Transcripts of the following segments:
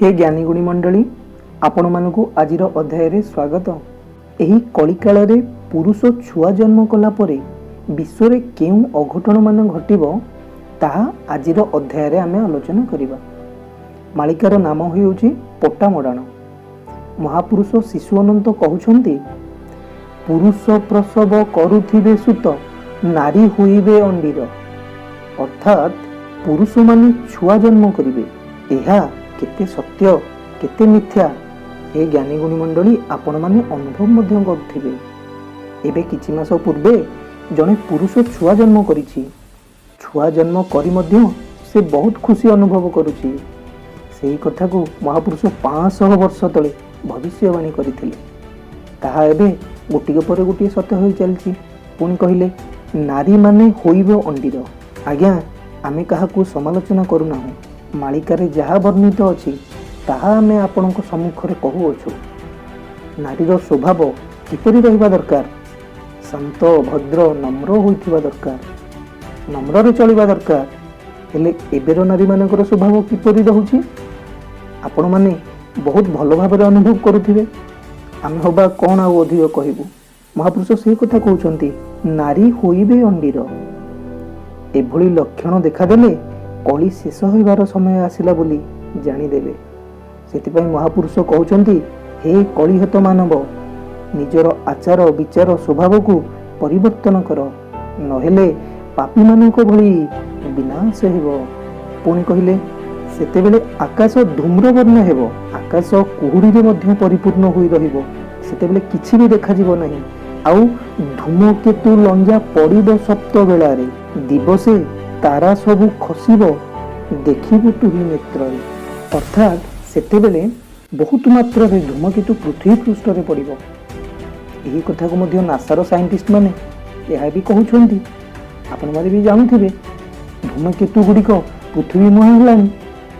हे ज्ञानी गुणी मंडली आपण मानक आज अध्याय स्वागत। यही कलिकाल पुरुष छुआ जन्म कला परे विश्व केउं अघटन मान घटिब ताहा आज अध्याय आमे आलोचना करिबा। मालिकार नाम होउछि पट्टामडाण। महापुरुष शिशु अनंत कहउछन्ति, पुरुष प्रसव करुथिबे सुत नारी होइबे अंडीर। अर्थात पुरुष माने छुआ जन्म करिवे। एहा केते सत्य केते मिथ्या हे ज्ञानी गुणी मंडली आपण माने अनुभव मध्य करथिबे। एबे किछि मास पूर्वे जने पुरुष छुआ जन्म करिछि। छुआ जन्म करी मध्य से बहुत खुशी अनुभव करुछि। सेही कथा को महापुरुष 500 वर्ष तले भविष्यवाणी करिथिले। ताहा एबे गोटिके परे गोटिए सत्य होई चलछि। पुणी कहिले नारी माने होइबो अंडीर। आज्ञा आमे काहाकू समालोचना करूनाहु। मालिकारे जहा वर्णित अछि ताहा आमे आपणक सम्मुखरे कहूअछु। नारीर स्वभाव किपरि रहिबा दरकार? शांत भद्र नम्र होइथिबा दरकार, नम्ରରେ चलिबा दरकार। हेले एबेर नारी मानकर स्वभाव किपरि रहुछि आपण माने बहुत भल भाबरे अनुभव करुथिबे। आमे होबा कोन आ अधिक कहिबु। महापुरुष सेही कथा कहउछन्ति, नारी होइबे अंडीर। एभली लक्षण देखादेले कली शेष होइबार समय आसिला बोली जानिदेबे। सेतिपई महापुरुष कहउछन्ति, हे कलिहत मानव, निजर आचार विचार स्वभाव को परिवर्तन कर, नहेले पापी मानक भली विनाश हेबो। पुणी कहिले सेतेबेले आकाश धूम्रवर्ण हेबो, आकाश कुहुड़ी रे मध्य परिपूर्ण होई रहिबो। सेतेबेले किछि भी देखा जिवो नाही। आउ धूमकेतु लंजा पड़िबो सप्त बेला रे, दिवसे तारा सबु खसिबो देखिबो तुही नेत्र। अर्थात सेतेबेले बहुत मात्रा रे धूमकेतु पृथ्वी पृष्ठ रे पड़िबो। एही कथा को मध्य नासार साइंटिस्ट माने एहा भी कहउछन्ति। आपण माने भी जानुथिबे धूमकेतु गुडिक पृथ्वी मुहां हलानी।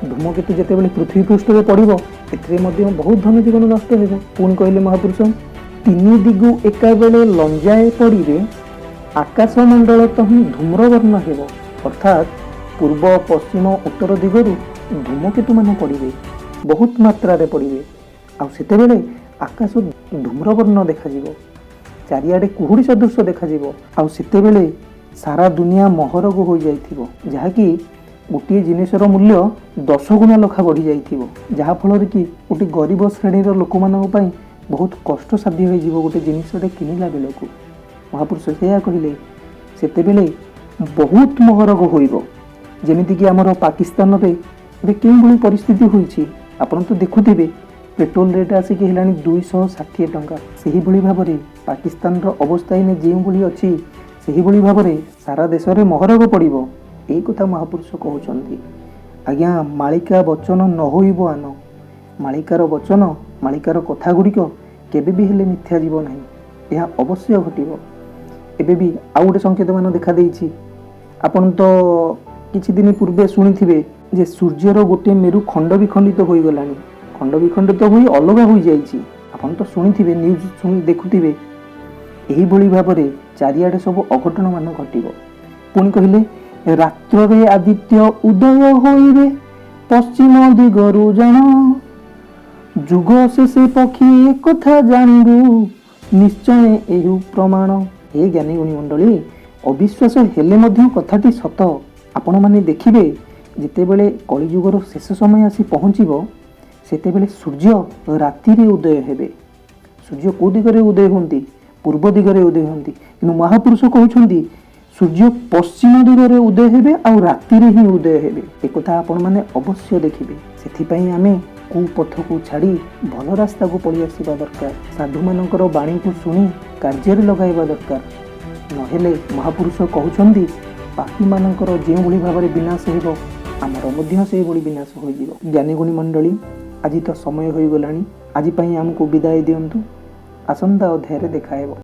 धूमकेतु जेतेबेले पृथ्वी पृष्ठ रे पड़िबो एथरे मध्य बहुत धन जीवन नष्ट हेबो। पुणी कहिले महापुरुष, तीन दिगु एका बेले लंजाए पड़िबे, आकाश मंडल तही धूम्रवर्ण हेबो। अर्थात पूर्व पश्चिम उत्तर दिगरु धूमकेतु मान पड़िबे, बहुत मात्रा रे पड़िबे। आ सेतेबेले आकाश धूम्रवर्ण देखा जिवो, चारियाडे कुहुड़ी सदृश देखा जिवो। आ सेतेबेले सारा दुनिया महरग हो जाइथिबो, जहा कि गोटे जिनिसर मूल्य 10 गुणा लखा बढ़ी जाइथिबो। जहा फल कि गोटे गरीब श्रेणीर लोक मानक पई बहुत कष्ट साध्य होई जिवो गोटे जिनिसटे किनिला बेलकू। महापुरुष सेया कहिले सेतेबेले बहुत महरग होइबो। जेमिति कि हमर पाकिस्तान रे बे केउ भली परिस्थिति होईछि आपण तो देखुथिबे। पेट्रोल रेट आसी कि हेलानी 260 टंका। सेही भली भाबरे पाकिस्तान रो अवस्था इने जेउ भली अछि सेही भली भाबरे सारा देश रे महरग पड़िबो। एई कथा महापुरुष कहउछन्ति। आज्ञा मालिका वचन न होइबो आन। मालिकार वचन मालिकार कथा गुडिक केबे भी हेले मिथ्या जीव नाही। यह अवश्य घटिबो। एबे भी आउ गोटे संकेत मान देखा देइछि। आपण तो किछि दिन पूर्वे सुनिथिबे जे सूर्यर गोटे मेरु खंड विखंडित होई गलानी। खंड विखंडित होई अलगा होई जाइछि। आपण तो सुनिथिबे, न्यूज सुनि देखुथिबे। एही भली भाबरे चारियाडे सब अघटन मान घटिबो। पुणी कहिले रात्र रे आदित्य उदय होइबे, पश्चिम दिगरु जान, जुग शेषे पक्षी एक कथा जानिबु, निश्चय एहु प्रमाण। हे ज्ञानी गुणी मंडली, अविश्वास हेले मध्य कथाटी सत। आपण माने देखिबे जेतेबेले कलिजुगर शेष समय आसी पहुँचीबो सेतेबेले सूर्य राति रे उदय हेबे। सूर्य को दिगरे उदय होंती? पूर्व दिगरे उदय होंती। किनु महापुरुष कहउछन्ति सूर्य पश्चिम दिगरे उदय हेबे आ राति रे ही उदय हेबे। ए कथा आपण माने अवश्य देखिबे। सेथि पई आमे कुपथ को छाड़ी भल रास्ता को पड़ी आसिबा दरकार। साधु मानकर बाणी को सुनी कार्य रे लगाइबा दरकार। नहेले महापुरुष कहउछन्ति पापी मानकर जेउ भली भाबरे विनाश हेबो आमर मध्य से भली विनाश होई जिवो। ज्ञानी गुणी मंडली, आज तो समय होई गलानी। आज पई हमको विदाय दियंतु। आसंता अध्याय रे देखा हेबो।